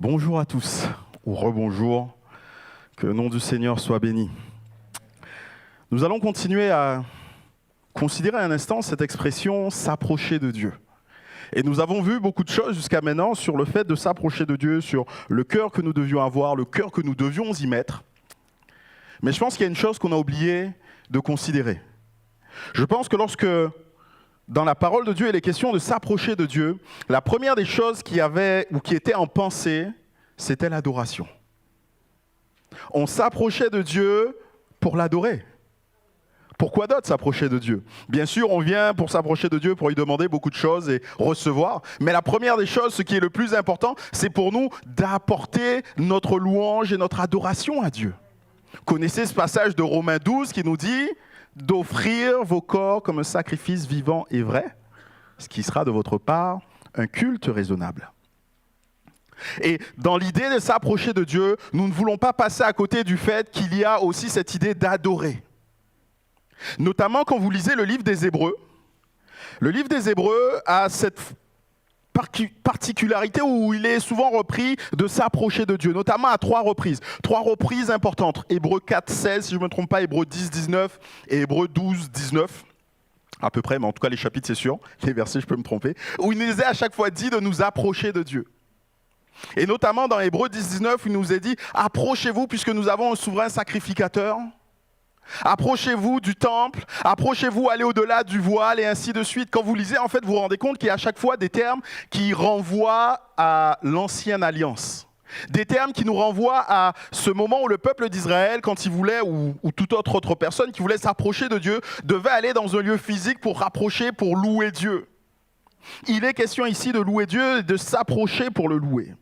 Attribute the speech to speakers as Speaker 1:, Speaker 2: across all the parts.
Speaker 1: Bonjour à tous, ou rebonjour, que le nom du Seigneur soit béni. Nous allons continuer à considérer un instant cette expression « s'approcher de Dieu ». Et nous avons vu beaucoup de choses jusqu'à maintenant sur le fait de s'approcher de Dieu, sur le cœur que nous devions avoir, le cœur que nous devions y mettre. Mais je pense qu'il y a une chose qu'on a oublié de considérer. Je pense que lorsque, dans la parole de Dieu, il est question de s'approcher de Dieu, la première des choses qui était en pensée, c'était l'adoration. On s'approchait de Dieu pour l'adorer. Pourquoi d'autre s'approcher de Dieu? Bien sûr, on vient pour s'approcher de Dieu, pour lui demander beaucoup de choses et recevoir. Mais la première des choses, ce qui est le plus important, c'est pour nous d'apporter notre louange et notre adoration à Dieu. Connaissez ce passage de Romains 12 qui nous dit d'offrir vos corps comme un sacrifice vivant et vrai, ce qui sera de votre part un culte raisonnable. Et dans l'idée de s'approcher de Dieu, nous ne voulons pas passer à côté du fait qu'il y a aussi cette idée d'adorer. Notamment quand vous lisez le livre des Hébreux. Le livre des Hébreux a cette particularité où il est souvent repris de s'approcher de Dieu, notamment à trois reprises importantes. Hébreux 4, 16, si je ne me trompe pas, Hébreux 10, 19 et Hébreux 12, 19. À peu près, mais en tout cas les chapitres c'est sûr, les versets je peux me tromper, où il nous est à chaque fois dit de nous approcher de Dieu. Et notamment dans Hébreux 10, 19, il nous est dit « Approchez-vous puisque nous avons un souverain sacrificateur. Approchez-vous du temple, approchez-vous, allez au-delà du voile et ainsi de suite. » Quand vous lisez, en fait, vous vous rendez compte qu'il y a à chaque fois des termes qui renvoient à l'ancienne alliance. Des termes qui nous renvoient à ce moment où le peuple d'Israël, quand il voulait, ou toute autre personne qui voulait s'approcher de Dieu, devait aller dans un lieu physique pour rapprocher, pour louer Dieu. Il est question ici de louer Dieu et de s'approcher pour le louer.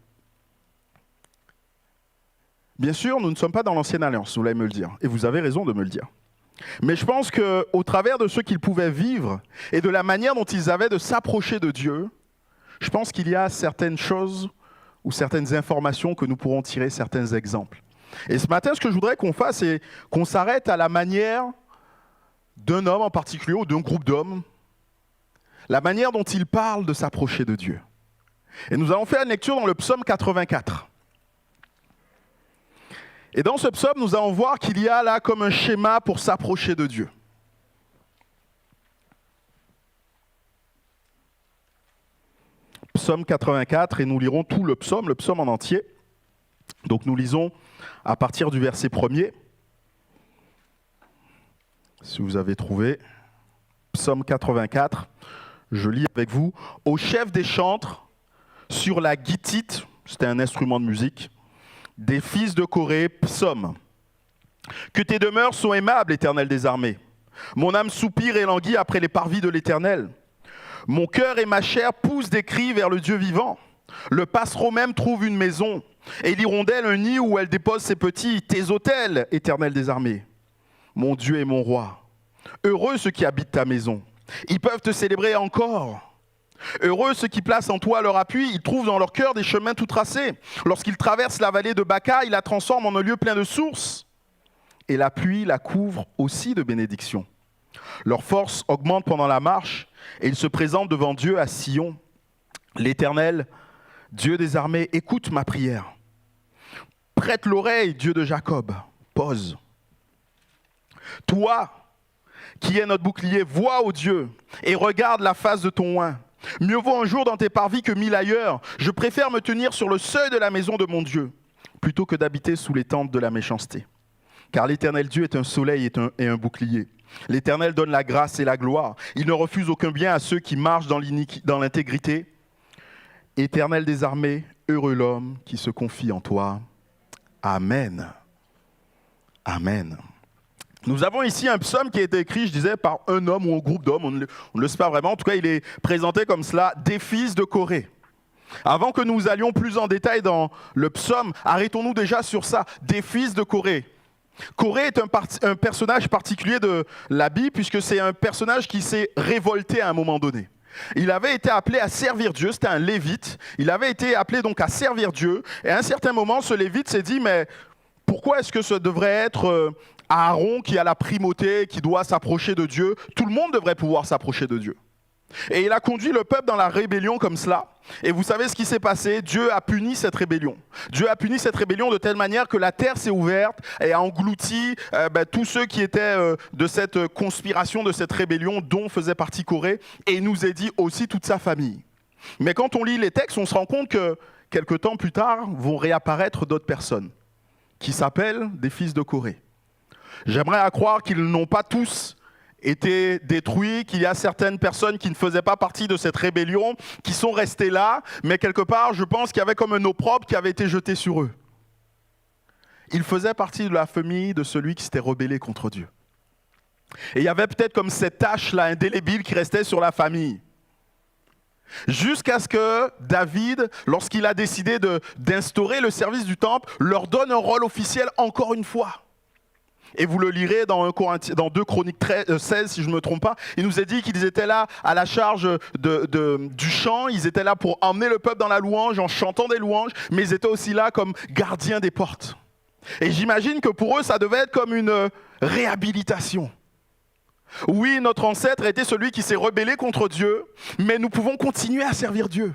Speaker 1: Bien sûr, nous ne sommes pas dans l'ancienne alliance, vous allez me le dire, et vous avez raison de me le dire. Mais je pense qu'au travers de ce qu'ils pouvaient vivre et de la manière dont ils avaient de s'approcher de Dieu, je pense qu'il y a certaines choses ou certaines informations que nous pourrons tirer, certains exemples. Et ce matin, ce que je voudrais qu'on fasse, c'est qu'on s'arrête à la manière d'un homme en particulier ou d'un groupe d'hommes, la manière dont ils parlent de s'approcher de Dieu. Et nous allons faire une lecture dans le psaume 84. Et dans ce psaume, nous allons voir qu'il y a là comme un schéma pour s'approcher de Dieu. Psaume 84, et nous lirons tout le psaume en entier. Donc nous lisons à partir du verset 1er. Si vous avez trouvé, psaume 84, je lis avec vous. « Au chef des chantres, sur la guitite », c'était un instrument de musique, des fils de Corée, psaume. Que tes demeures sont aimables, Éternel des armées. Mon âme soupire et languit après les parvis de l'Éternel. Mon cœur et ma chair poussent des cris vers le Dieu vivant. Le passereau même trouve une maison, et l'hirondelle un nid où elle dépose ses petits. Tes autels, Éternel des armées. Mon Dieu et mon roi. Heureux ceux qui habitent ta maison. Ils peuvent te célébrer encore. Heureux ceux qui placent en toi leur appui, ils trouvent dans leur cœur des chemins tout tracés. Lorsqu'ils traversent la vallée de Baca, ils la transforment en un lieu plein de sources. Et la pluie la couvre aussi de bénédictions. Leur force augmente pendant la marche et ils se présentent devant Dieu à Sion. L'Éternel, Dieu des armées, écoute ma prière. Prête l'oreille, Dieu de Jacob, pose. Toi, qui es notre bouclier, vois, ô Dieu, et regarde la face de ton oint. Mieux vaut un jour dans tes parvis que 1000 ailleurs. Je préfère me tenir sur le seuil de la maison de mon Dieu, plutôt que d'habiter sous les tentes de la méchanceté. Car l'Éternel Dieu est un soleil et un bouclier. L'Éternel donne la grâce et la gloire. Il ne refuse aucun bien à ceux qui marchent dans l'intégrité. Éternel des armées, heureux l'homme qui se confie en toi. Amen. Amen. Nous avons ici un psaume qui a été écrit, je disais, par un homme ou un groupe d'hommes, on ne le sait pas vraiment, en tout cas il est présenté comme cela, des fils de Corée. Avant que nous allions plus en détail dans le psaume, arrêtons-nous déjà sur ça, des fils de Corée. Corée est un personnage particulier de la Bible, puisque c'est un personnage qui s'est révolté à un moment donné. Il avait été appelé à servir Dieu, c'était un lévite, il avait été appelé donc à servir Dieu, et à un certain moment, ce lévite s'est dit, mais pourquoi est-ce que ce devrait être Aaron qui a la primauté, qui doit s'approcher de Dieu? Tout le monde devrait pouvoir s'approcher de Dieu. Et il a conduit le peuple dans la rébellion comme cela. Et vous savez ce qui s'est passé? Dieu a puni cette rébellion. Dieu a puni cette rébellion de telle manière que la terre s'est ouverte et a englouti tous ceux qui étaient de cette conspiration, de cette rébellion dont faisait partie Corée. Et il nous a dit aussi toute sa famille. Mais quand on lit les textes, on se rend compte que quelque temps plus tard vont réapparaître d'autres personnes qui s'appellent des fils de Corée. J'aimerais à croire qu'ils n'ont pas tous été détruits, qu'il y a certaines personnes qui ne faisaient pas partie de cette rébellion, qui sont restées là, mais quelque part, je pense qu'il y avait comme un opprobre qui avait été jeté sur eux. Ils faisaient partie de la famille de celui qui s'était rebellé contre Dieu. Et il y avait peut-être comme cette tache-là indélébile qui restait sur la famille. Jusqu'à ce que David, lorsqu'il a décidé d'instaurer le service du temple, leur donne un rôle officiel encore une fois. Et vous le lirez dans 2 Chroniques 16, si je ne me trompe pas. Il nous a dit qu'ils étaient là à la charge du chant, ils étaient là pour emmener le peuple dans la louange, en chantant des louanges, mais ils étaient aussi là comme gardiens des portes. Et j'imagine que pour eux, ça devait être comme une réhabilitation. Oui, notre ancêtre était celui qui s'est rebellé contre Dieu, mais nous pouvons continuer à servir Dieu.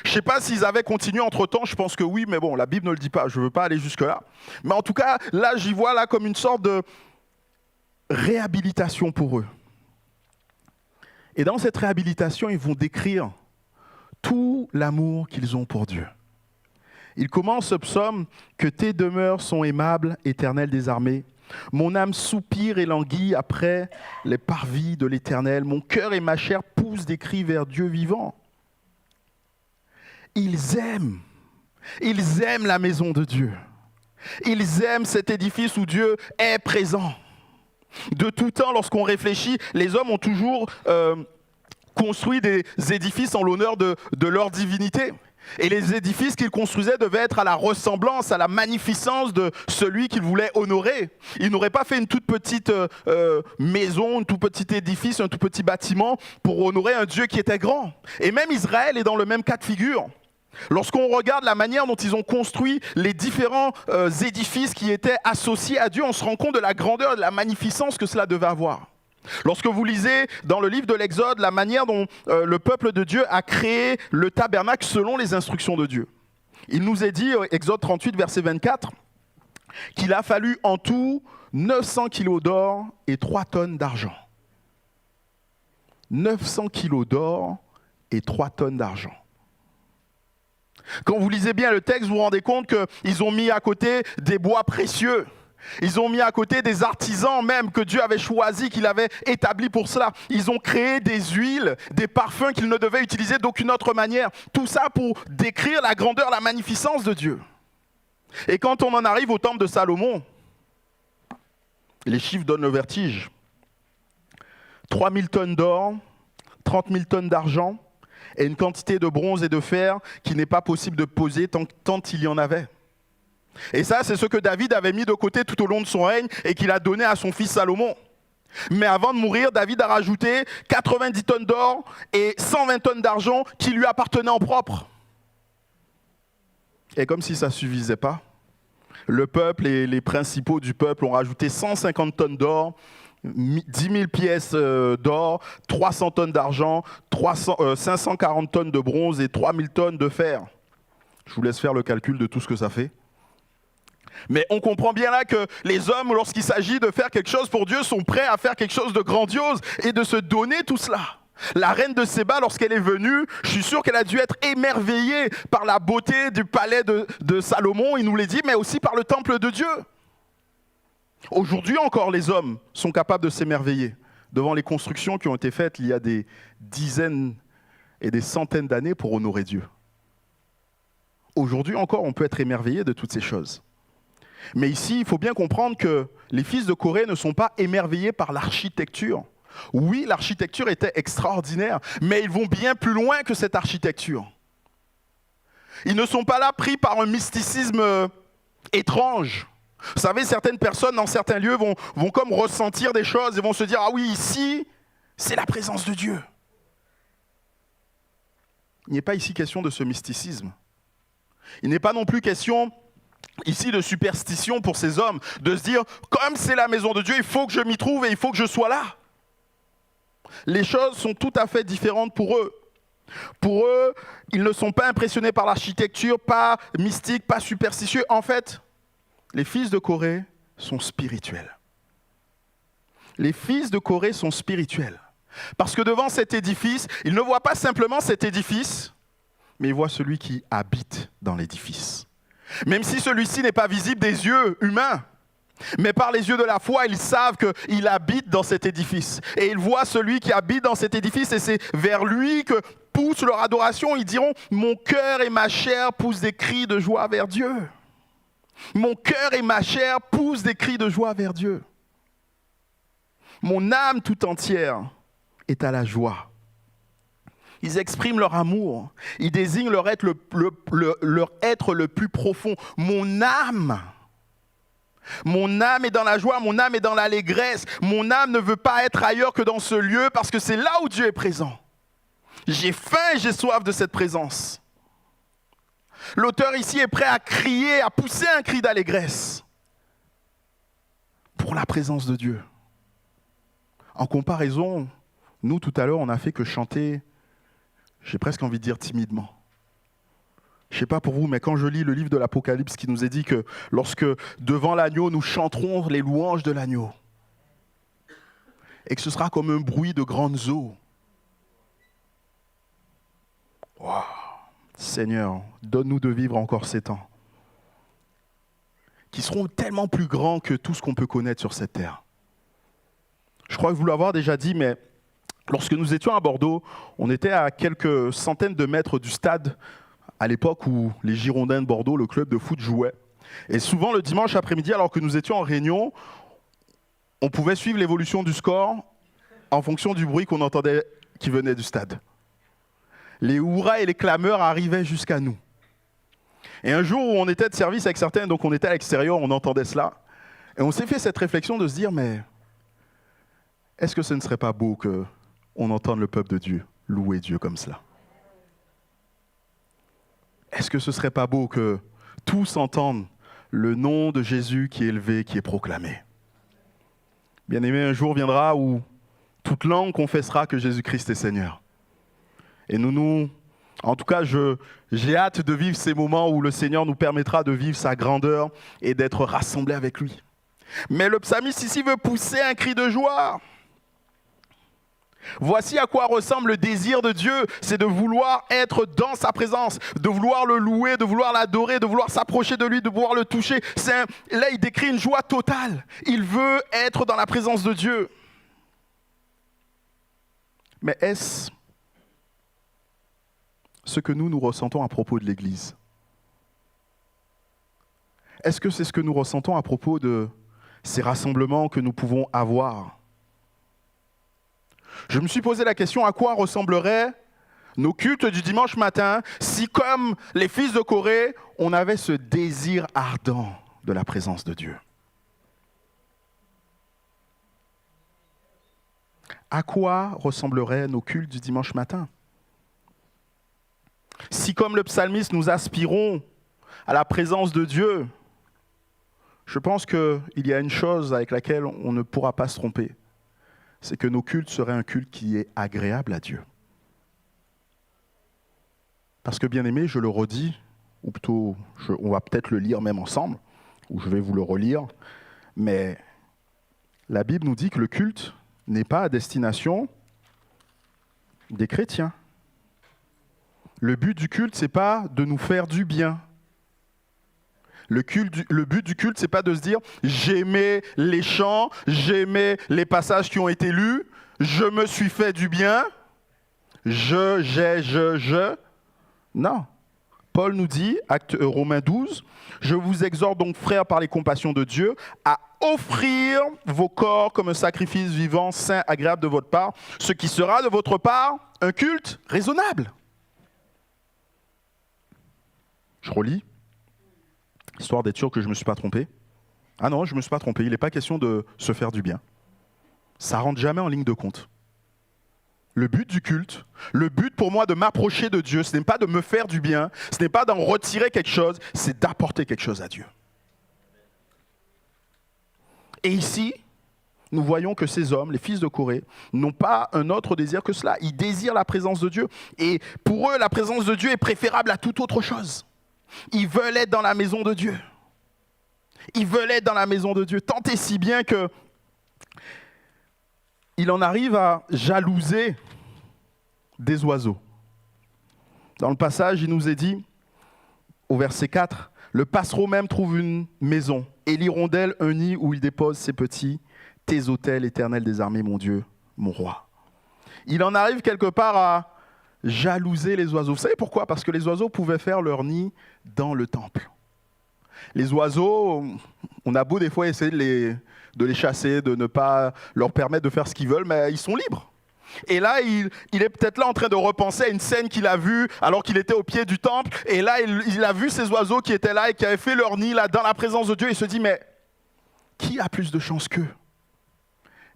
Speaker 1: Je ne sais pas s'ils avaient continué entre-temps, je pense que oui, mais bon, la Bible ne le dit pas, je ne veux pas aller jusque-là. Mais en tout cas, là, j'y vois là comme une sorte de réhabilitation pour eux. Et dans cette réhabilitation, ils vont décrire tout l'amour qu'ils ont pour Dieu. Ils commencent ce psaume « Que tes demeures sont aimables, Éternel des armées. Mon âme soupire et languit après les parvis de l'Éternel. Mon cœur et ma chair poussent des cris vers Dieu vivant. » Ils aiment la maison de Dieu. Ils aiment cet édifice où Dieu est présent. De tout temps, lorsqu'on réfléchit, les hommes ont toujours construit des édifices en l'honneur de leur divinité. Et les édifices qu'ils construisaient devaient être à la ressemblance, à la magnificence de celui qu'ils voulaient honorer. Ils n'auraient pas fait une toute petite maison, un tout petit édifice, un tout petit bâtiment pour honorer un Dieu qui était grand. Et même Israël est dans le même cas de figure. Lorsqu'on regarde la manière dont ils ont construit les différents édifices qui étaient associés à Dieu, on se rend compte de la grandeur et de la magnificence que cela devait avoir. Lorsque vous lisez dans le livre de l'Exode la manière dont le peuple de Dieu a créé le tabernacle selon les instructions de Dieu, il nous est dit, Exode 38, verset 24, qu'il a fallu en tout 900 kilos d'or et 3 tonnes d'argent. 900 kilos d'or et 3 tonnes d'argent. Quand vous lisez bien le texte, vous vous rendez compte qu'ils ont mis à côté des bois précieux. Ils ont mis à côté des artisans même que Dieu avait choisis, qu'il avait établis pour cela. Ils ont créé des huiles, des parfums qu'ils ne devaient utiliser d'aucune autre manière. Tout ça pour décrire la grandeur, la magnificence de Dieu. Et quand on en arrive au temple de Salomon, les chiffres donnent le vertige. 3000 tonnes d'or, 30 000 tonnes d'argent et une quantité de bronze et de fer qui n'est pas possible de poser tant il y en avait. Et ça, c'est ce que David avait mis de côté tout au long de son règne et qu'il a donné à son fils Salomon. Mais avant de mourir, David a rajouté 90 tonnes d'or et 120 tonnes d'argent qui lui appartenaient en propre. Et comme si ça ne suffisait pas, le peuple et les principaux du peuple ont rajouté 150 tonnes d'or, 10 000 pièces d'or, 300 tonnes d'argent, 540 tonnes de bronze et 3000 tonnes de fer. Je vous laisse faire le calcul de tout ce que ça fait. Mais on comprend bien là que les hommes, lorsqu'il s'agit de faire quelque chose pour Dieu, sont prêts à faire quelque chose de grandiose et de se donner tout cela. La reine de Séba, lorsqu'elle est venue, je suis sûr qu'elle a dû être émerveillée par la beauté du palais de Salomon, il nous l'a dit, mais aussi par le temple de Dieu. Aujourd'hui encore, les hommes sont capables de s'émerveiller devant les constructions qui ont été faites il y a des dizaines et des centaines d'années pour honorer Dieu. Aujourd'hui encore, on peut être émerveillé de toutes ces choses. Mais ici, il faut bien comprendre que les fils de Corée ne sont pas émerveillés par l'architecture. Oui, l'architecture était extraordinaire, mais ils vont bien plus loin que cette architecture. Ils ne sont pas là pris par un mysticisme étrange. Vous savez, certaines personnes dans certains lieux vont comme ressentir des choses et vont se dire « Ah oui, ici, c'est la présence de Dieu ». Il n'est pas ici question de ce mysticisme. Il n'est pas non plus question ici de superstition pour ces hommes, de se dire, comme c'est la maison de Dieu, il faut que je m'y trouve et il faut que je sois là. les choses sont tout à fait différentes pour eux. Pour eux, ils ne sont pas impressionnés par l'architecture, pas mystiques, pas superstitieux. En fait, les fils de Corée sont spirituels. Les fils de Corée sont spirituels. Parce que devant cet édifice, ils ne voient pas simplement cet édifice, mais ils voient celui qui habite dans l'édifice. Même si celui-ci n'est pas visible des yeux humains, mais par les yeux de la foi, ils savent qu'il habite dans cet édifice. Et ils voient celui qui habite dans cet édifice, et c'est vers lui que pousse leur adoration. Ils diront, mon cœur et ma chair poussent des cris de joie vers Dieu. Mon cœur et ma chair poussent des cris de joie vers Dieu. Mon âme tout entière est à la joie. Ils expriment leur amour. Ils désignent leur être le plus profond. Mon âme est dans la joie, mon âme est dans l'allégresse. Mon âme ne veut pas être ailleurs que dans ce lieu parce que c'est là où Dieu est présent. J'ai faim et j'ai soif de cette présence. L'auteur ici est prêt à crier, à pousser un cri d'allégresse pour la présence de Dieu. En comparaison, nous tout à l'heure, on n'a fait que chanter, j'ai presque envie de dire timidement. Je ne sais pas pour vous, mais quand je lis le livre de l'Apocalypse qui nous est dit que lorsque devant l'agneau, nous chanterons les louanges de l'agneau, et que ce sera comme un bruit de grandes eaux. Wow. Seigneur, donne-nous de vivre encore ces temps, qui seront tellement plus grands que tout ce qu'on peut connaître sur cette terre. Je crois que vous l'avoir déjà dit, mais lorsque nous étions à Bordeaux, on était à quelques centaines de mètres du stade, à l'époque où les Girondins de Bordeaux, le club de foot, jouaient. Et souvent, le dimanche après-midi, alors que nous étions en réunion, on pouvait suivre l'évolution du score en fonction du bruit qu'on entendait qui venait du stade. Les hurrahs et les clameurs arrivaient jusqu'à nous. Et un jour où on était de service avec certains, donc on était à l'extérieur, on entendait cela, et on s'est fait cette réflexion de se dire, mais est-ce que ce ne serait pas beau qu'on entende le peuple de Dieu louer Dieu comme cela? Est-ce que ce ne serait pas beau que tous entendent le nom de Jésus qui est élevé, qui est proclamé? Bien-aimé, un jour viendra où toute langue confessera que Jésus-Christ est Seigneur. Et en tout cas, j'ai hâte de vivre ces moments où le Seigneur nous permettra de vivre sa grandeur et d'être rassemblés avec lui. Mais le psalmiste ici veut pousser un cri de joie. Voici à quoi ressemble le désir de Dieu, c'est de vouloir être dans sa présence, de vouloir le louer, de vouloir l'adorer, de vouloir s'approcher de lui, de vouloir le toucher. Là, il décrit une joie totale. Il veut être dans la présence de Dieu. Mais est-ce ce que nous ressentons à propos de l'Église? Est-ce que c'est ce que nous ressentons à propos de ces rassemblements que nous pouvons avoir? Je me suis posé la question, à quoi ressembleraient nos cultes du dimanche matin si, comme les fils de Corée, on avait ce désir ardent de la présence de Dieu? À quoi ressembleraient nos cultes du dimanche matin? Si, comme le psalmiste, nous aspirons à la présence de Dieu, je pense qu'il y a une chose avec laquelle on ne pourra pas se tromper. C'est que nos cultes seraient un culte qui est agréable à Dieu. Parce que, bien aimé, je le redis, ou plutôt, on va peut-être le lire même ensemble, ou je vais vous le relire, mais la Bible nous dit que le culte n'est pas à destination des chrétiens. Le but du culte, ce n'est pas de nous faire du bien. Le but du culte, ce n'est pas de se dire « j'aimais les chants, j'aimais les passages qui ont été lus, je me suis fait du bien, je ». Non. Paul nous dit, Romains 12, « Je vous exhorte donc, frères, par les compassions de Dieu, à offrir vos corps comme un sacrifice vivant, saint, agréable de votre part, ce qui sera de votre part un culte raisonnable. » Je relis, histoire d'être sûr que je ne me suis pas trompé. Ah non, je ne me suis pas trompé, il n'est pas question de se faire du bien. Ça ne rentre jamais en ligne de compte. Le but du culte, le but pour moi de m'approcher de Dieu, ce n'est pas de me faire du bien, ce n'est pas d'en retirer quelque chose, c'est d'apporter quelque chose à Dieu. Et ici, nous voyons que ces hommes, les fils de Corée, n'ont pas un autre désir que cela. Ils désirent la présence de Dieu. Et pour eux, la présence de Dieu est préférable à toute autre chose. Ils veulent être dans la maison de Dieu. Ils veulent être dans la maison de Dieu. Tant et si bien que il en arrive à jalouser des oiseaux. Dans le passage, il nous est dit, au verset 4, « Le passereau même trouve une maison, et l'hirondelle un nid où il dépose ses petits. Tes autels, éternel des armées, mon Dieu, mon roi. » Il en arrive quelque part à jalouser les oiseaux. Vous savez pourquoi ? Parce que les oiseaux pouvaient faire leur nid dans le temple. Les oiseaux, on a beau des fois essayer de les chasser, de ne pas leur permettre de faire ce qu'ils veulent, mais ils sont libres. Et là, il est peut-être là en train de repenser à une scène qu'il a vue alors qu'il était au pied du temple. Et là, il a vu ces oiseaux qui étaient là et qui avaient fait leur nid là dans la présence de Dieu. Il se dit, mais qui a plus de chance qu'eux ?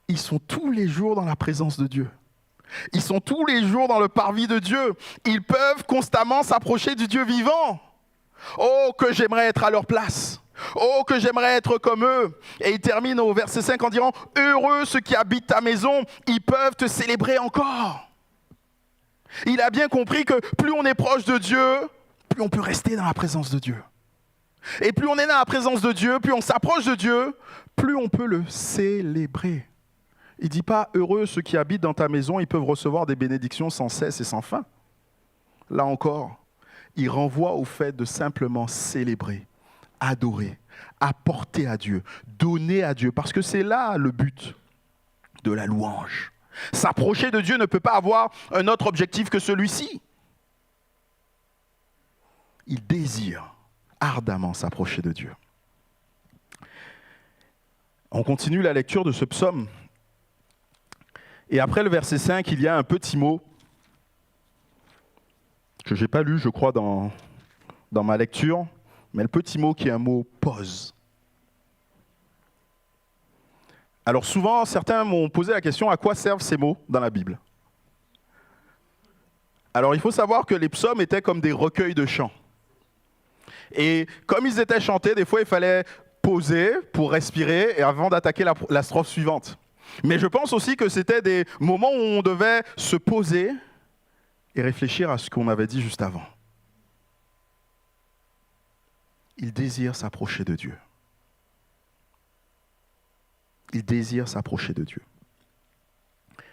Speaker 1: Ils sont tous les jours dans la présence de Dieu. Ils sont tous les jours dans le parvis de Dieu. Ils peuvent constamment s'approcher du Dieu vivant. Oh, que j'aimerais être à leur place. Oh, que j'aimerais être comme eux. Et il termine au verset 5 en disant, « Heureux ceux qui habitent ta maison, ils peuvent te célébrer encore. » Il a bien compris que plus on est proche de Dieu, plus on peut rester dans la présence de Dieu. Et plus on est dans la présence de Dieu, plus on s'approche de Dieu, plus on peut le célébrer. Il ne dit pas « Heureux ceux qui habitent dans ta maison, ils peuvent recevoir des bénédictions sans cesse et sans fin. » Là encore, il renvoie au fait de simplement célébrer, adorer, apporter à Dieu, donner à Dieu, parce que c'est là le but de la louange. S'approcher de Dieu ne peut pas avoir un autre objectif que celui-ci. Il désire ardemment s'approcher de Dieu. On continue la lecture de ce psaume. Et après le verset 5, il y a un petit mot que je n'ai pas lu, je crois, dans ma lecture, mais le petit mot qui est un mot « pause ». Alors souvent, certains m'ont posé la question, à quoi servent ces mots dans la Bible ? Alors il faut savoir que les psaumes étaient comme des recueils de chants. Et comme ils étaient chantés, des fois il fallait poser pour respirer et avant d'attaquer la strophe suivante. Mais je pense aussi que c'était des moments où on devait se poser et réfléchir à ce qu'on avait dit juste avant. Il désire s'approcher de Dieu. Il désire s'approcher de Dieu.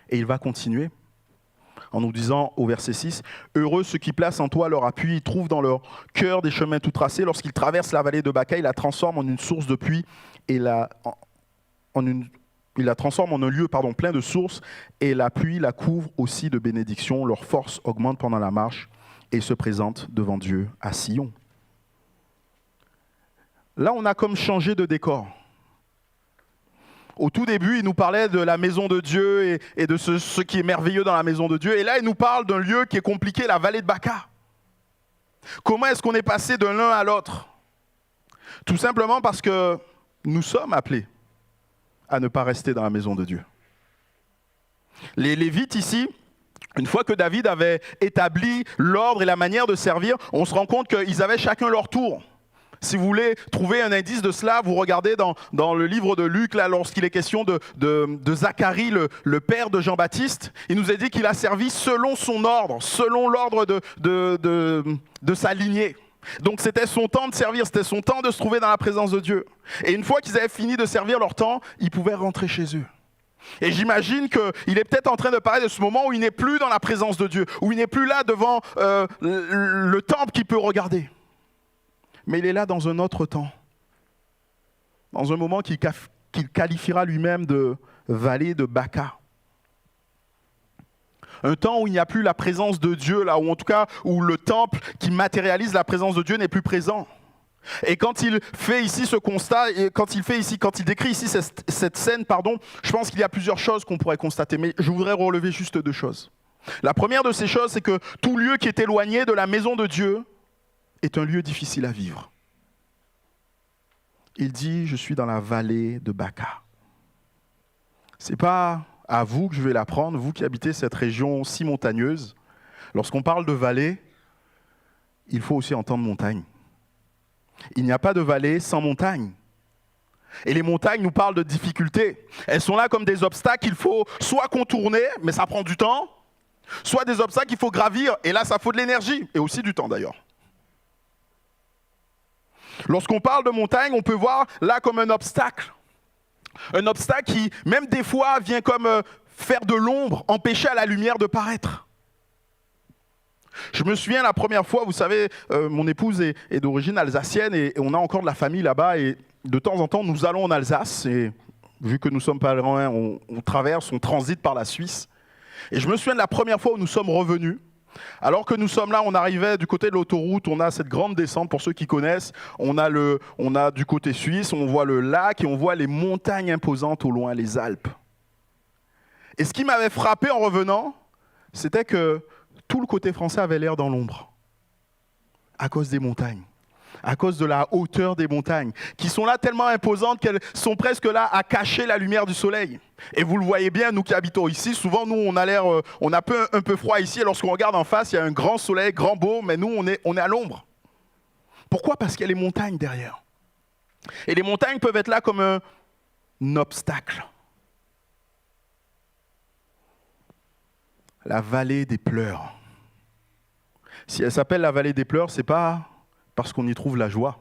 Speaker 1: Et il va continuer en nous disant au verset 6, « Heureux ceux qui placent en toi leur appui, ils trouvent dans leur cœur des chemins tout tracés. Lorsqu'ils traversent la vallée de Baca, ils la transforment en une source de pluie et il la transforme en un lieu plein de sources et la pluie la couvre aussi de bénédictions. Leur force augmente pendant la marche et se présente devant Dieu à Sion. » Là, on a comme changé de décor. Au tout début, il nous parlait de la maison de Dieu et de ce qui est merveilleux dans la maison de Dieu. Et là, il nous parle d'un lieu qui est compliqué, la vallée de Baca. Comment est-ce qu'on est passé de l'un à l'autre ? Tout simplement parce que nous sommes appelés à ne pas rester dans la maison de Dieu. Les Lévites ici, une fois que David avait établi l'ordre et la manière de servir, on se rend compte qu'ils avaient chacun leur tour. Si vous voulez trouver un indice de cela, vous regardez dans le livre de Luc, là, lorsqu'il est question de Zacharie, le père de Jean-Baptiste, il nous a dit qu'il a servi selon son ordre, selon l'ordre de sa lignée. Donc c'était son temps de servir, c'était son temps de se trouver dans la présence de Dieu. Et une fois qu'ils avaient fini de servir leur temps, ils pouvaient rentrer chez eux. Et j'imagine qu'il est peut-être en train de parler de ce moment où il n'est plus dans la présence de Dieu, où il n'est plus là devant le temple qu'il peut regarder. Mais il est là dans un autre temps, dans un moment qu'il qualifiera lui-même de vallée de Baca. Un temps où il n'y a plus la présence de Dieu, là, ou en tout cas où le temple qui matérialise la présence de Dieu n'est plus présent. Et quand il fait ici ce constat, et quand il décrit ici cette scène, je pense qu'il y a plusieurs choses qu'on pourrait constater, mais je voudrais relever juste 2 choses. La première de ces choses, c'est que tout lieu qui est éloigné de la maison de Dieu est un lieu difficile à vivre. Il dit, je suis dans la vallée de Baca. Ce n'est pas à vous que je vais l'apprendre, vous qui habitez cette région si montagneuse. Lorsqu'on parle de vallée, il faut aussi entendre montagne. Il n'y a pas de vallée sans montagne. Et les montagnes nous parlent de difficultés. Elles sont là comme des obstacles qu'il faut soit contourner, mais ça prend du temps, soit des obstacles qu'il faut gravir, et là ça faut de l'énergie, et aussi du temps d'ailleurs. Lorsqu'on parle de montagne, on peut voir là comme un obstacle. Un obstacle qui, même des fois, vient comme faire de l'ombre, empêcher à la lumière de paraître. Je me souviens la première fois, vous savez, mon épouse est d'origine alsacienne et on a encore de la famille là-bas. Et de temps en temps, nous allons en Alsace. Et vu que nous sommes pas loin, on traverse, on transite par la Suisse. Et je me souviens de la première fois où nous sommes revenus. Alors que nous sommes là, on arrivait du côté de l'autoroute, on a cette grande descente, pour ceux qui connaissent, on a du côté suisse, on voit le lac et on voit les montagnes imposantes au loin, les Alpes. Et ce qui m'avait frappé en revenant, c'était que tout le côté français avait l'air dans l'ombre, à cause des montagnes, à cause de la hauteur des montagnes, qui sont là tellement imposantes qu'elles sont presque là à cacher la lumière du soleil. Et vous le voyez bien, nous qui habitons ici, souvent nous on a un peu froid ici, et lorsqu'on regarde en face, il y a un grand soleil, grand beau, mais nous on est à l'ombre. Pourquoi ? Parce qu'il y a les montagnes derrière. Et les montagnes peuvent être là comme un obstacle. La vallée des pleurs. Si elle s'appelle la vallée des pleurs, ce n'est pas parce qu'on y trouve la joie.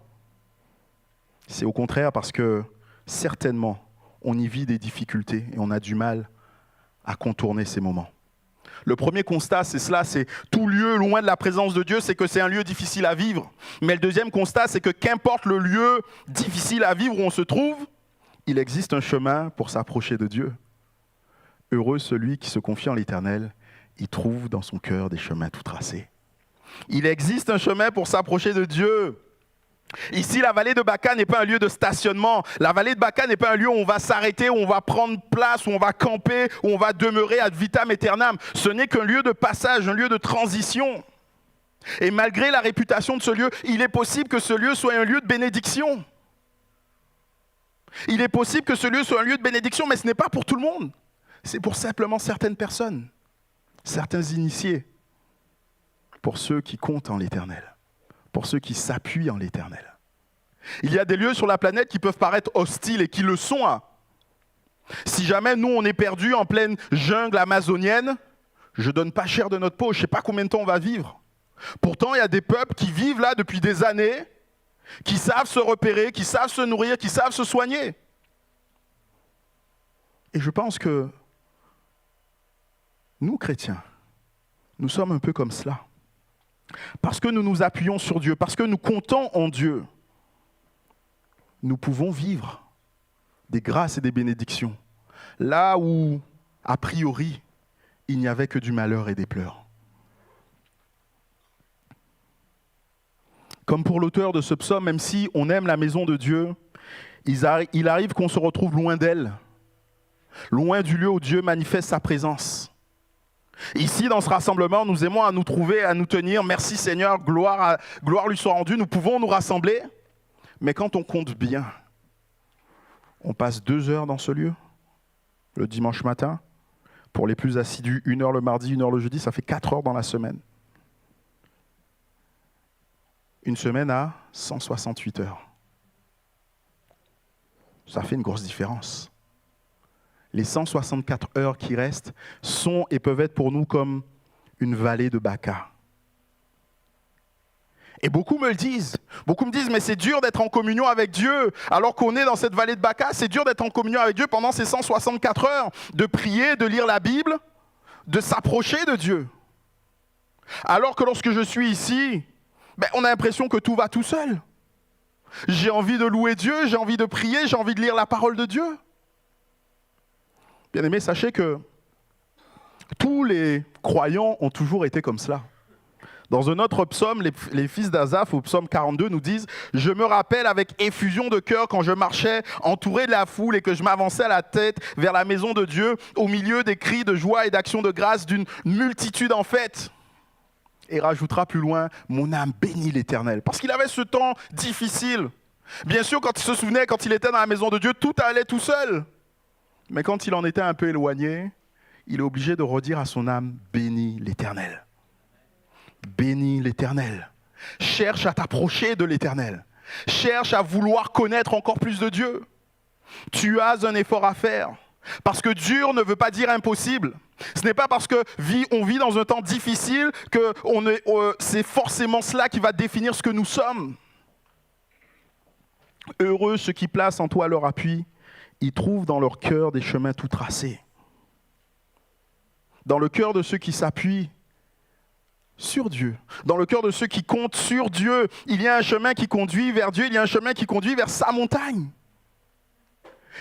Speaker 1: C'est au contraire parce que certainement, on y vit des difficultés et on a du mal à contourner ces moments. Le premier constat, c'est cela, c'est tout lieu loin de la présence de Dieu, c'est que c'est un lieu difficile à vivre. Mais le deuxième constat, c'est que qu'importe le lieu difficile à vivre où on se trouve, il existe un chemin pour s'approcher de Dieu. Heureux celui qui se confie en l'Éternel, il trouve dans son cœur des chemins tout tracés. Il existe un chemin pour s'approcher de Dieu. Ici, la vallée de Baca n'est pas un lieu de stationnement. La vallée de Baca n'est pas un lieu où on va s'arrêter, où on va prendre place, où on va camper, où on va demeurer ad vitam aeternam. Ce n'est qu'un lieu de passage, un lieu de transition. Et malgré la réputation de ce lieu, il est possible que ce lieu soit un lieu de bénédiction. Il est possible que ce lieu soit un lieu de bénédiction, mais ce n'est pas pour tout le monde. C'est pour simplement certaines personnes, certains initiés, pour ceux qui comptent en l'Éternel, pour ceux qui s'appuient en l'Éternel. Il y a des lieux sur la planète qui peuvent paraître hostiles et qui le sont. Si jamais nous, on est perdus en pleine jungle amazonienne, je ne donne pas cher de notre peau, je ne sais pas combien de temps on va vivre. Pourtant, il y a des peuples qui vivent là depuis des années, qui savent se repérer, qui savent se nourrir, qui savent se soigner. Et je pense que nous, chrétiens, nous sommes un peu comme cela. Parce que nous nous appuyons sur Dieu, parce que nous comptons en Dieu, nous pouvons vivre des grâces et des bénédictions. Là où, a priori, il n'y avait que du malheur et des pleurs. Comme pour l'auteur de ce psaume, même si on aime la maison de Dieu, il arrive qu'on se retrouve loin d'elle, loin du lieu où Dieu manifeste sa présence. Ici, dans ce rassemblement, nous aimons à nous trouver, à nous tenir. Merci Seigneur, gloire lui soit rendue. Nous pouvons nous rassembler. Mais quand on compte bien, on passe 2 heures dans ce lieu, le dimanche matin. Pour les plus assidus, 1 heure le mardi, 1 heure le jeudi, ça fait 4 heures dans la semaine. Une semaine à 168 heures. Ça fait une grosse différence. Les 164 heures qui restent sont et peuvent être pour nous comme une vallée de Baca. Et beaucoup me disent, mais c'est dur d'être en communion avec Dieu, alors qu'on est dans cette vallée de Baca, c'est dur d'être en communion avec Dieu pendant ces 164 heures, de prier, de lire la Bible, de s'approcher de Dieu. Alors que lorsque je suis ici, on a l'impression que tout va tout seul. J'ai envie de louer Dieu, j'ai envie de prier, j'ai envie de lire la parole de Dieu. Bien-aimés, sachez que tous les croyants ont toujours été comme cela. Dans un autre psaume, les fils d'Asaph, au psaume 42, nous disent « Je me rappelle avec effusion de cœur quand je marchais entouré de la foule et que je m'avançais à la tête vers la maison de Dieu, au milieu des cris de joie et d'action de grâce d'une multitude en fête. » Et rajoutera plus loin « Mon âme bénit l'Éternel. » Parce qu'il avait ce temps difficile. Bien sûr, quand il se souvenait, quand il était dans la maison de Dieu, tout allait tout seul. Mais quand il en était un peu éloigné, il est obligé de redire à son âme « Bénis l'Éternel ». Bénis l'Éternel. Cherche à t'approcher de l'Éternel. Cherche à vouloir connaître encore plus de Dieu. Tu as un effort à faire. Parce que dur ne veut pas dire impossible. Ce n'est pas parce qu'on vit dans un temps difficile que c'est forcément cela qui va définir ce que nous sommes. Heureux ceux qui placent en toi leur appui, ils trouvent dans leur cœur des chemins tout tracés. Dans le cœur de ceux qui s'appuient sur Dieu, dans le cœur de ceux qui comptent sur Dieu, il y a un chemin qui conduit vers Dieu, il y a un chemin qui conduit vers sa montagne.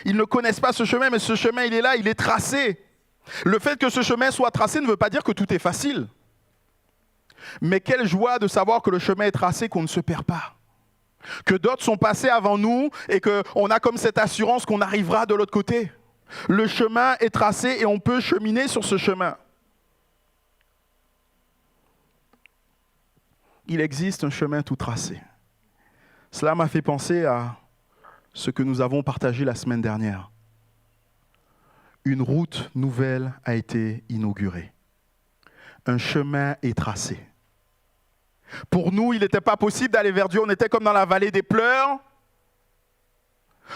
Speaker 1: Ils ne connaissent pas ce chemin, mais ce chemin, il est là, il est tracé. Le fait que ce chemin soit tracé ne veut pas dire que tout est facile. Mais quelle joie de savoir que le chemin est tracé, qu'on ne se perd pas. Que d'autres sont passés avant nous et qu'on a comme cette assurance qu'on arrivera de l'autre côté. Le chemin est tracé et on peut cheminer sur ce chemin. Il existe un chemin tout tracé. Cela m'a fait penser à ce que nous avons partagé la semaine dernière. Une route nouvelle a été inaugurée. Un chemin est tracé. Pour nous, il n'était pas possible d'aller vers Dieu. On était comme dans la vallée des pleurs.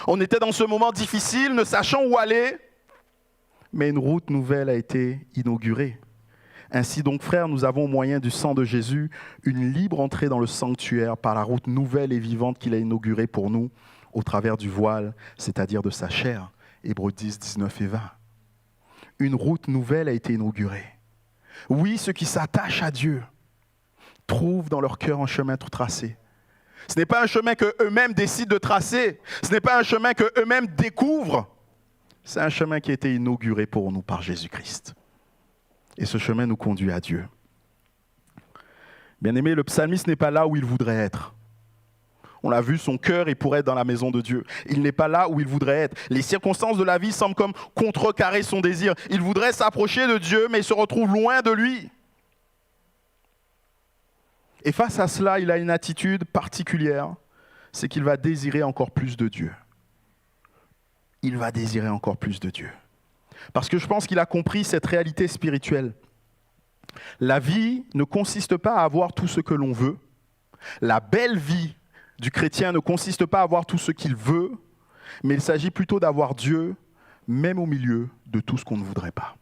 Speaker 1: On était dans ce moment difficile, ne sachant où aller. Mais une route nouvelle a été inaugurée. Ainsi donc, frères, nous avons au moyen du sang de Jésus une libre entrée dans le sanctuaire par la route nouvelle et vivante qu'il a inaugurée pour nous au travers du voile, c'est-à-dire de sa chair. Hébreux 10, 19 et 20. Une route nouvelle a été inaugurée. Oui, ceux qui s'attachent à Dieu trouvent dans leur cœur un chemin tout tracé. Ce n'est pas un chemin qu'eux-mêmes décident de tracer. Ce n'est pas un chemin qu'eux-mêmes découvrent. C'est un chemin qui a été inauguré pour nous par Jésus-Christ. Et ce chemin nous conduit à Dieu. Bien-aimé, le psalmiste n'est pas là où il voudrait être. On l'a vu, son cœur est pour être dans la maison de Dieu. Il n'est pas là où il voudrait être. Les circonstances de la vie semblent comme contrecarrer son désir. Il voudrait s'approcher de Dieu, mais il se retrouve loin de lui. Et face à cela, il a une attitude particulière, c'est qu'il va désirer encore plus de Dieu. Il va désirer encore plus de Dieu. Parce que je pense qu'il a compris cette réalité spirituelle. La vie ne consiste pas à avoir tout ce que l'on veut. La belle vie du chrétien ne consiste pas à avoir tout ce qu'il veut, mais il s'agit plutôt d'avoir Dieu, même au milieu de tout ce qu'on ne voudrait pas.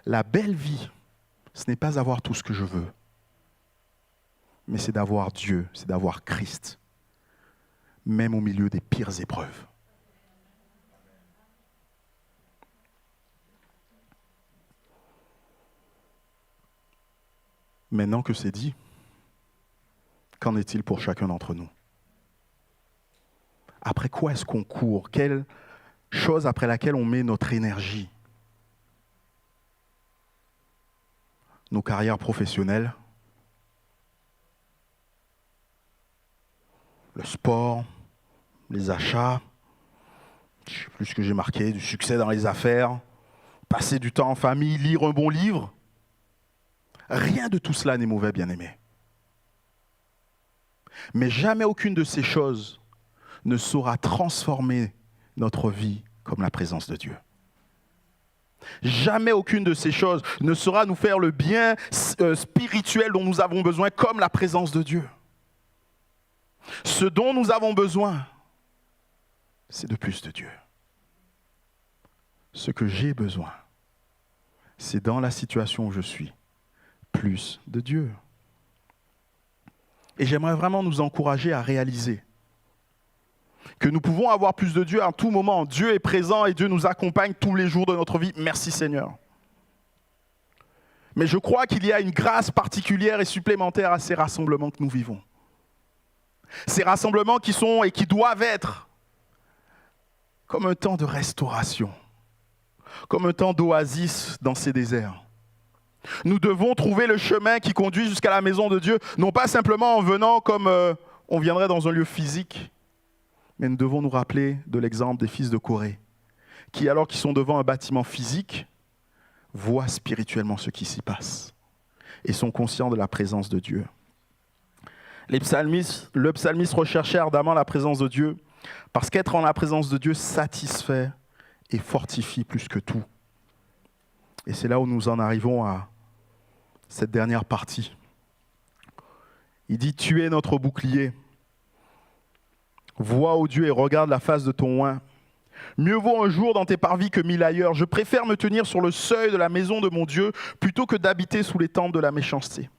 Speaker 1: La belle vie, ce n'est pas avoir tout ce que je veux, mais c'est d'avoir Dieu, c'est d'avoir Christ, même au milieu des pires épreuves. Maintenant que c'est dit, qu'en est-il pour chacun d'entre nous? Après quoi est-ce qu'on court? Quelle chose après laquelle on met notre énergie? Nos carrières professionnelles, le sport, les achats, je ne sais plus ce que j'ai marqué, du succès dans les affaires, passer du temps en famille, lire un bon livre. Rien de tout cela n'est mauvais, bien-aimé. Mais jamais aucune de ces choses ne saura transformer notre vie comme la présence de Dieu. Jamais aucune de ces choses ne saura nous faire le bien spirituel dont nous avons besoin comme la présence de Dieu. Ce dont nous avons besoin, c'est de plus de Dieu. Ce que j'ai besoin, c'est dans la situation où je suis, plus de Dieu. Et j'aimerais vraiment nous encourager à réaliser que nous pouvons avoir plus de Dieu à tout moment. Dieu est présent et Dieu nous accompagne tous les jours de notre vie. Merci Seigneur. Mais je crois qu'il y a une grâce particulière et supplémentaire à ces rassemblements que nous vivons. Ces rassemblements qui sont et qui doivent être comme un temps de restauration, comme un temps d'oasis dans ces déserts. Nous devons trouver le chemin qui conduit jusqu'à la maison de Dieu, non pas simplement en venant comme on viendrait dans un lieu physique, mais nous devons nous rappeler de l'exemple des fils de Corée, qui alors qu'ils sont devant un bâtiment physique, voient spirituellement ce qui s'y passe et sont conscients de la présence de Dieu. Le psalmiste recherchait ardemment la présence de Dieu parce qu'être en la présence de Dieu satisfait et fortifie plus que tout. Et c'est là où nous en arrivons à cette dernière partie. Il dit « Tu es notre bouclier ». Vois, ô Dieu, et regarde la face de ton oint. Mieux vaut un jour dans tes parvis que 1000 ailleurs. Je préfère me tenir sur le seuil de la maison de mon Dieu plutôt que d'habiter sous les tentes de la méchanceté.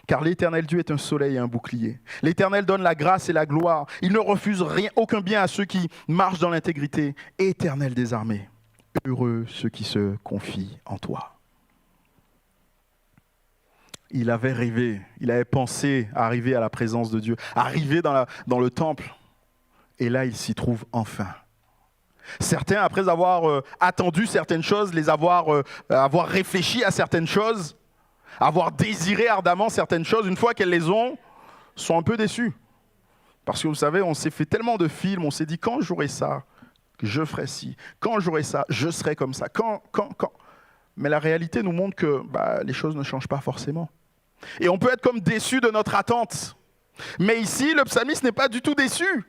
Speaker 1: Car l'Éternel Dieu est un soleil et un bouclier. L'Éternel donne la grâce et la gloire. Il ne refuse rien, aucun bien à ceux qui marchent dans l'intégrité. Éternel des armées, heureux ceux qui se confient en toi. Il avait rêvé, il avait pensé arriver à la présence de Dieu, arriver dans le temple. Et là, il s'y trouve enfin. Certains, après avoir attendu certaines choses, avoir réfléchi à certaines choses, avoir désiré ardemment certaines choses, une fois qu'elles les ont, sont un peu déçus. Parce que vous savez, on s'est fait tellement de films, on s'est dit quand j'aurai ça, je ferai ci, quand j'aurai ça, je serai comme ça, quand. Mais la réalité nous montre que les choses ne changent pas forcément. Et on peut être comme déçu de notre attente. Mais ici, le psalmiste n'est pas du tout déçu.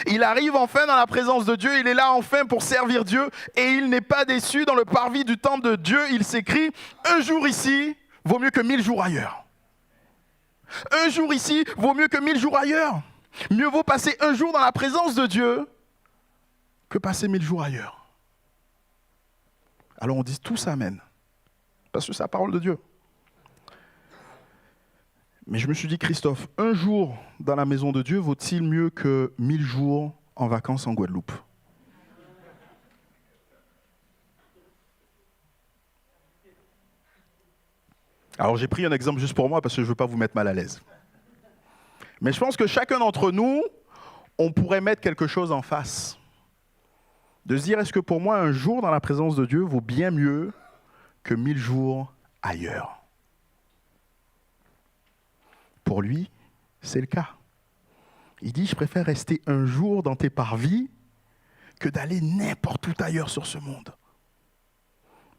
Speaker 1: Il arrive enfin dans la présence de Dieu, il est là enfin pour servir Dieu et il n'est pas déçu. Dans le parvis du temple de Dieu, il s'écrit « Un jour ici vaut mieux que 1000 jours ailleurs ». Un jour ici vaut mieux que 1000 jours ailleurs. Mieux vaut passer un jour dans la présence de Dieu que passer 1000 jours ailleurs. Alors on dit tous Amen, parce que c'est la parole de Dieu. Mais je me suis dit, Christophe, un jour dans la maison de Dieu vaut-il mieux que 1000 jours en vacances en Guadeloupe? Alors j'ai pris un exemple juste pour moi parce que je ne veux pas vous mettre mal à l'aise. Mais je pense que chacun d'entre nous, on pourrait mettre quelque chose en face. De se dire, est-ce que pour moi, un jour dans la présence de Dieu vaut bien mieux que 1000 jours ailleurs? Pour lui, c'est le cas. Il dit, je préfère rester un jour dans tes parvis que d'aller n'importe où ailleurs sur ce monde.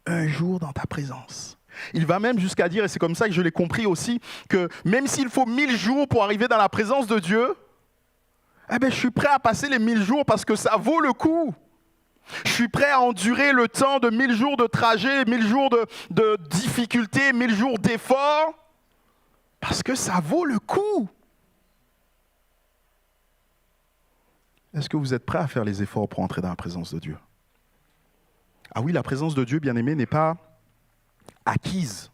Speaker 1: Un jour dans ta présence. Il va même jusqu'à dire, et c'est comme ça que je l'ai compris aussi, que même s'il faut 1000 jours pour arriver dans la présence de Dieu, je suis prêt à passer les 1000 jours parce que ça vaut le coup. Je suis prêt à endurer le temps de 1000 jours de trajet, 1000 jours de difficultés, 1000 jours d'efforts, parce que ça vaut le coup. Est-ce que vous êtes prêt à faire les efforts pour entrer dans la présence de Dieu? Ah oui, la présence de Dieu, bien-aimé, n'est pas acquise.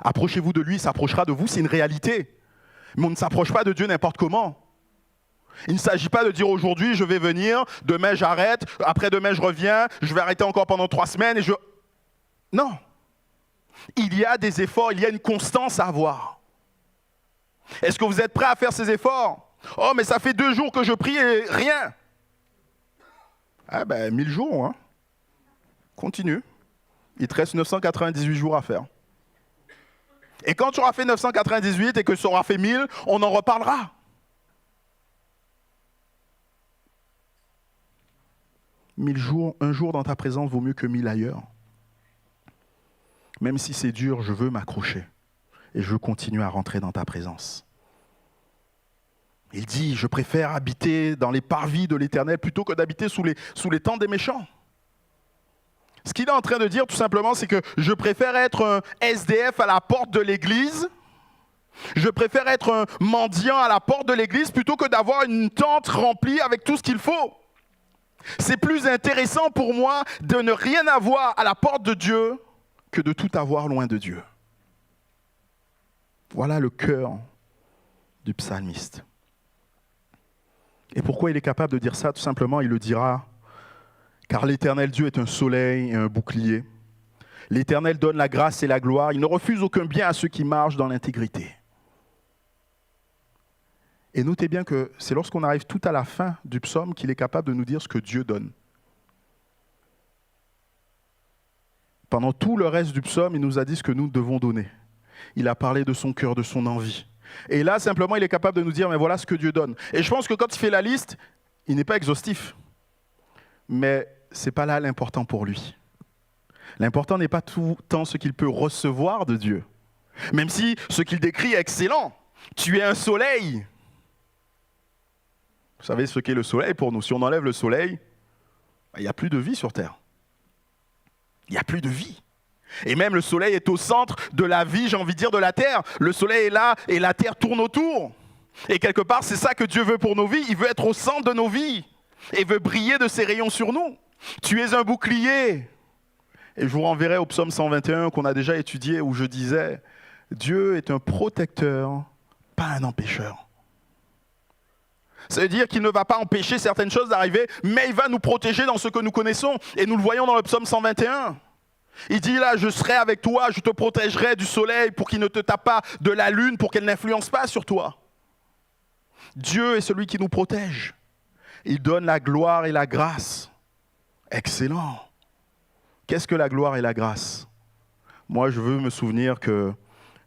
Speaker 1: Approchez-vous de lui, il s'approchera de vous, c'est une réalité. Mais on ne s'approche pas de Dieu n'importe comment. Il ne s'agit pas de dire aujourd'hui je vais venir, demain j'arrête, après-demain je reviens, je vais arrêter encore pendant 3 semaines et je... Non. Il y a des efforts, il y a une constance à avoir. Est-ce que vous êtes prêt à faire ces efforts? Oh, mais ça fait 2 jours que je prie et rien. 1000 jours, hein. Continue. Il te reste 998 jours à faire. Et quand tu auras fait 998 et que tu auras fait 1000, on en reparlera. Un jour dans ta présence vaut mieux que 1000 ailleurs. Même si c'est dur, je veux m'accrocher. Et je veux continuer à rentrer dans ta présence. Il dit, je préfère habiter dans les parvis de l'Éternel plutôt que d'habiter sous les tentes des méchants. Ce qu'il est en train de dire tout simplement, c'est que je préfère être un SDF à la porte de l'église, je préfère être un mendiant à la porte de l'église plutôt que d'avoir une tente remplie avec tout ce qu'il faut. C'est plus intéressant pour moi de ne rien avoir à la porte de Dieu que de tout avoir loin de Dieu. Voilà le cœur du psalmiste. Et pourquoi il est capable de dire ça? Tout simplement, il le dira, car l'Éternel Dieu est un soleil et un bouclier. L'Éternel donne la grâce et la gloire. Il ne refuse aucun bien à ceux qui marchent dans l'intégrité. Et notez bien que c'est lorsqu'on arrive tout à la fin du psaume qu'il est capable de nous dire ce que Dieu donne. Pendant tout le reste du psaume, il nous a dit ce que nous devons donner. Il a parlé de son cœur, de son envie. Et là, simplement, il est capable de nous dire, mais voilà ce que Dieu donne. Et je pense que quand il fait la liste, il n'est pas exhaustif. Mais ce n'est pas là l'important pour lui. L'important n'est pas tout tant ce qu'il peut recevoir de Dieu. Même si ce qu'il décrit est excellent. Tu es un soleil. Vous savez ce qu'est le soleil pour nous? Si on enlève le soleil, il n'y a plus de vie sur Terre. Il n'y a plus de vie. Et même le soleil est au centre de la vie, j'ai envie de dire, de la terre. Le soleil est là et la terre tourne autour. Et quelque part, c'est ça que Dieu veut pour nos vies. Il veut être au centre de nos vies et veut briller de ses rayons sur nous. Tu es un bouclier. Et je vous renverrai au psaume 121 qu'on a déjà étudié où je disais, Dieu est un protecteur, pas un empêcheur. Ça veut dire qu'il ne va pas empêcher certaines choses d'arriver, mais il va nous protéger dans ce que nous connaissons. Et nous le voyons dans le psaume 121. Il dit là, je serai avec toi, je te protégerai du soleil pour qu'il ne te tape pas, de la lune pour qu'elle n'influence pas sur toi. Dieu est celui qui nous protège. Il donne la gloire et la grâce. Excellent. Qu'est-ce que la gloire et la grâce? Moi, je veux me souvenir que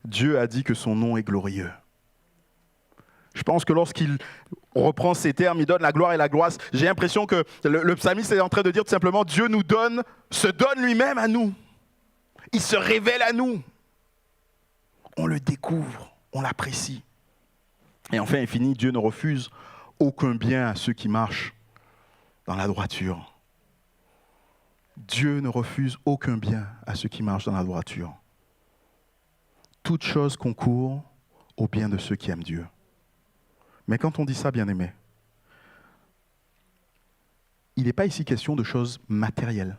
Speaker 1: Dieu a dit que son nom est glorieux. Je pense que lorsqu'il reprend ces termes, il donne la gloire et la grâce. J'ai l'impression que le psalmiste est en train de dire tout simplement, Dieu se donne lui-même à nous. Il se révèle à nous. On le découvre, on l'apprécie. Et enfin, il finit, Dieu ne refuse aucun bien à ceux qui marchent dans la droiture. Dieu ne refuse aucun bien à ceux qui marchent dans la droiture. Toute chose concourt au bien de ceux qui aiment Dieu. Mais quand on dit ça, bien-aimé, il n'est pas ici question de choses matérielles.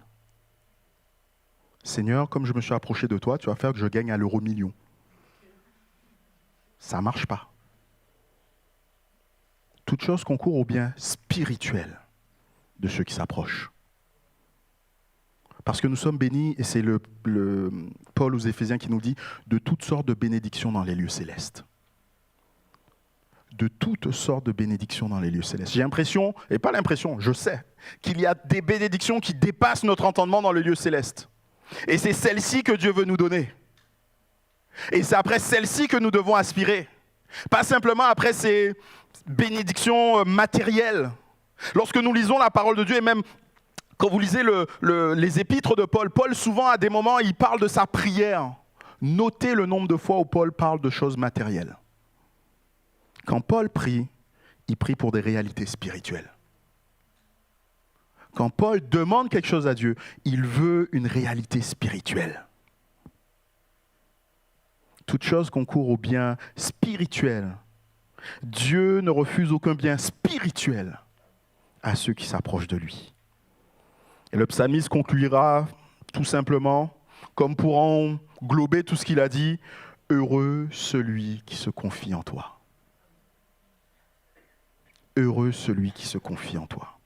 Speaker 1: Seigneur, comme je me suis approché de toi, tu vas faire que je gagne à l'euro million. Ça ne marche pas. Toute chose concourt au bien spirituel de ceux qui s'approchent. Parce que nous sommes bénis, et c'est le Paul aux Éphésiens qui nous dit, de toutes sortes de bénédictions dans les lieux célestes. De toutes sortes de bénédictions dans les lieux célestes. J'ai l'impression, et pas l'impression, je sais, qu'il y a des bénédictions qui dépassent notre entendement dans les lieux célestes. Et c'est celle-ci que Dieu veut nous donner. Et c'est après celle-ci que nous devons aspirer. Pas simplement après ces bénédictions matérielles. Lorsque nous lisons la parole de Dieu, et même quand vous lisez les épîtres de Paul, Paul souvent à des moments, il parle de sa prière. Notez le nombre de fois où Paul parle de choses matérielles. Quand Paul prie, il prie pour des réalités spirituelles. Quand Paul demande quelque chose à Dieu, il veut une réalité spirituelle. Toute chose concourt au bien spirituel. Dieu ne refuse aucun bien spirituel à ceux qui s'approchent de lui. Et le psalmiste conclura tout simplement, comme pour englober tout ce qu'il a dit, « Heureux celui qui se confie en toi. » Heureux celui qui se confie en toi.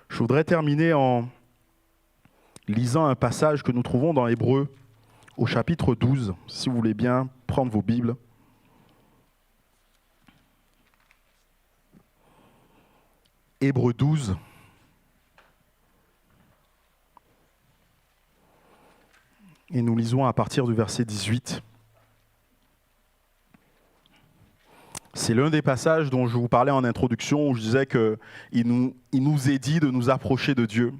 Speaker 1: Je voudrais terminer en lisant un passage que nous trouvons dans Hébreux, au chapitre 12, si vous voulez bien prendre vos Bibles. Hébreux 12. Et nous lisons à partir du verset 18. C'est l'un des passages dont je vous parlais en introduction, où je disais qu'il nous est dit de nous approcher de Dieu.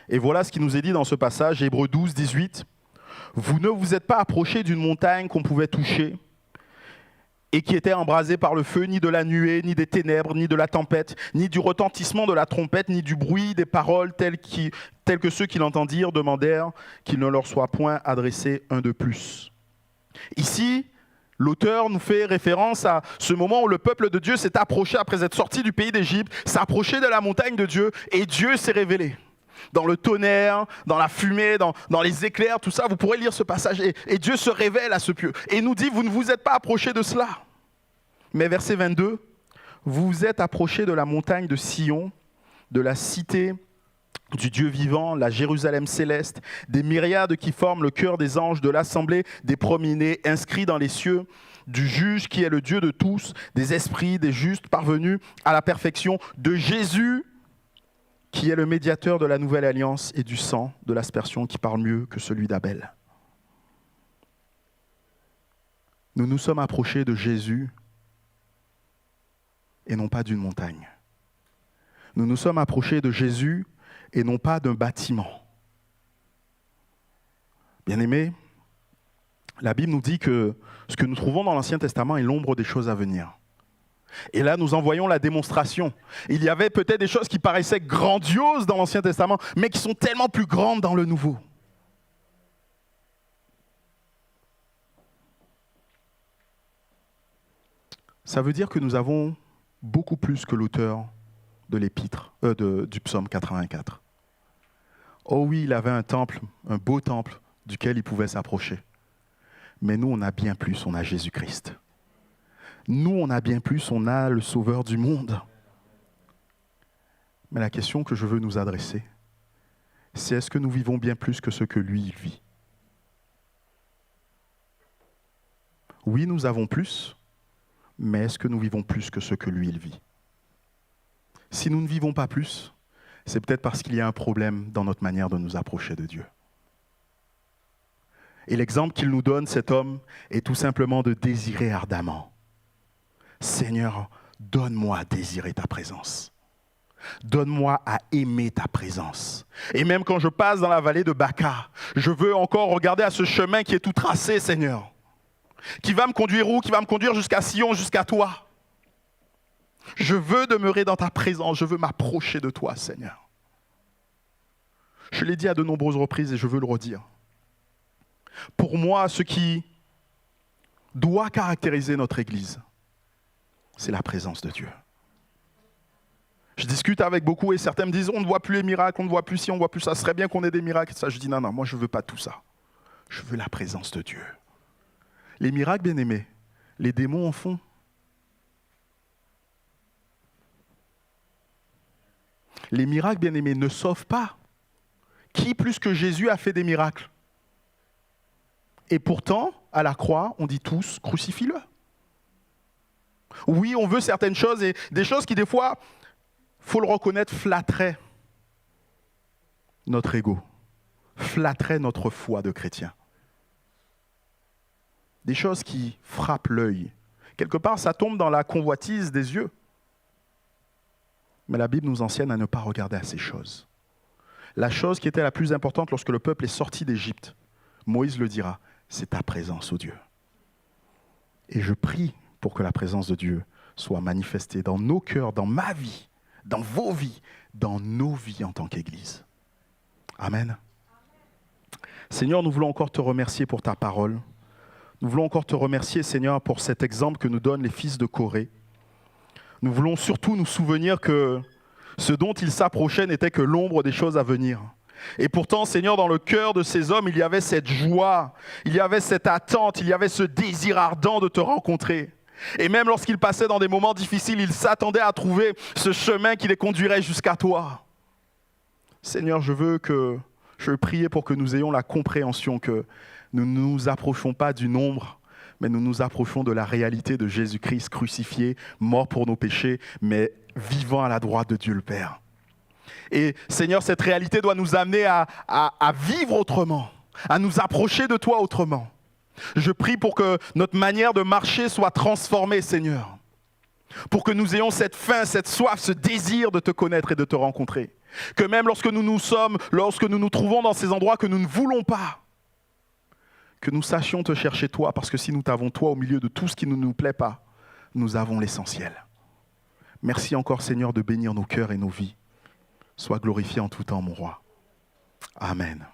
Speaker 1: Et voilà ce qui nous est dit dans ce passage, Hébreux 12, 18. « Vous ne vous êtes pas approchés d'une montagne qu'on pouvait toucher et qui était embrasée par le feu, ni de la nuée, ni des ténèbres, ni de la tempête, ni du retentissement de la trompette, ni du bruit des paroles telles que ceux qui l'entendirent demandèrent qu'il ne leur soit point adressé un de plus. » Ici, l'auteur nous fait référence à ce moment où le peuple de Dieu s'est approché après être sorti du pays d'Égypte, s'est approché de la montagne de Dieu et Dieu s'est révélé. Dans le tonnerre, dans la fumée, dans les éclairs, tout ça, vous pourrez lire ce passage. Et Dieu se révèle à ce pieu. Et nous dit, vous ne vous êtes pas approchés de cela. Mais verset 22, vous vous êtes approchés de la montagne de Sion, de la cité du Dieu vivant, la Jérusalem céleste, des myriades qui forment le cœur des anges, de l'assemblée des premiers-nés inscrits dans les cieux, du juge qui est le Dieu de tous, des esprits, des justes parvenus à la perfection, de Jésus qui est le médiateur de la nouvelle alliance et du sang de l'aspersion qui parle mieux que celui d'Abel. Nous nous sommes approchés de Jésus et non pas d'une montagne. Nous nous sommes approchés de Jésus et non pas d'un bâtiment. Bien-aimés, la Bible nous dit que ce que nous trouvons dans l'Ancien Testament est l'ombre des choses à venir. Et là, nous en voyons la démonstration. Il y avait peut-être des choses qui paraissaient grandioses dans l'Ancien Testament, mais qui sont tellement plus grandes dans le Nouveau. Ça veut dire que nous avons beaucoup plus que l'auteur de du psaume 84. Oh oui, il avait un temple, un beau temple, duquel il pouvait s'approcher. Mais nous, on a bien plus, on a Jésus-Christ. Nous, on a bien plus, on a le Sauveur du monde. Mais la question que je veux nous adresser, c'est est-ce que nous vivons bien plus que ce que lui, il vit? Oui, nous avons plus, mais est-ce que nous vivons plus que ce que lui, il vit? Si nous ne vivons pas plus, c'est peut-être parce qu'il y a un problème dans notre manière de nous approcher de Dieu. Et l'exemple qu'il nous donne, cet homme, est tout simplement de désirer ardemment. Seigneur, donne-moi à désirer ta présence. Donne-moi à aimer ta présence. Et même quand je passe dans la vallée de Baca, je veux encore regarder à ce chemin qui est tout tracé, Seigneur. Qui va me conduire où? Qui va me conduire jusqu'à Sion, jusqu'à toi. Je veux demeurer dans ta présence, je veux m'approcher de toi, Seigneur. Je l'ai dit à de nombreuses reprises et je veux le redire. Pour moi, ce qui doit caractériser notre Église, c'est la présence de Dieu. Je discute avec beaucoup et certains me disent on ne voit plus les miracles, on ne voit plus ci, on ne voit plus ça. Ce serait bien qu'on ait des miracles. Ça, je dis non, moi je ne veux pas tout ça. Je veux la présence de Dieu. Les miracles, bien aimés, les démons en font. Les miracles, bien aimés, ne sauvent pas. Qui plus que Jésus a fait des miracles? Et pourtant, à la croix, on dit tous crucifie-le. Oui, on veut certaines choses et des choses qui des fois, faut le reconnaître, flatteraient notre ego, flatteraient notre foi de chrétien. Des choses qui frappent l'œil. Quelque part, ça tombe dans la convoitise des yeux. Mais la Bible nous enseigne à ne pas regarder à ces choses. La chose qui était la plus importante lorsque le peuple est sorti d'Égypte, Moïse le dira, c'est ta présence, ô Dieu. Et je prie pour que la présence de Dieu soit manifestée dans nos cœurs, dans ma vie, dans vos vies, dans nos vies en tant qu'Église. Amen. Seigneur, nous voulons encore te remercier pour ta parole. Nous voulons encore te remercier, Seigneur, pour cet exemple que nous donnent les fils de Corée. Nous voulons surtout nous souvenir que ce dont ils s'approchaient n'était que l'ombre des choses à venir. Et pourtant, Seigneur, dans le cœur de ces hommes, il y avait cette joie, il y avait cette attente, il y avait ce désir ardent de te rencontrer. Et même lorsqu'ils passaient dans des moments difficiles, ils s'attendaient à trouver ce chemin qui les conduirait jusqu'à toi. Seigneur, je veux prier pour que nous ayons la compréhension que nous ne nous approchons pas du nombre, mais nous nous approchons de la réalité de Jésus-Christ crucifié, mort pour nos péchés, mais vivant à la droite de Dieu le Père. Et Seigneur, cette réalité doit nous amener à vivre autrement, à nous approcher de toi autrement. Je prie pour que notre manière de marcher soit transformée, Seigneur. Pour que nous ayons cette faim, cette soif, ce désir de te connaître et de te rencontrer. Que même lorsque nous nous trouvons dans ces endroits que nous ne voulons pas, que nous sachions te chercher toi, parce que si nous t'avons toi au milieu de tout ce qui ne nous plaît pas, nous avons l'essentiel. Merci encore, Seigneur, de bénir nos cœurs et nos vies. Sois glorifié en tout temps, mon roi. Amen.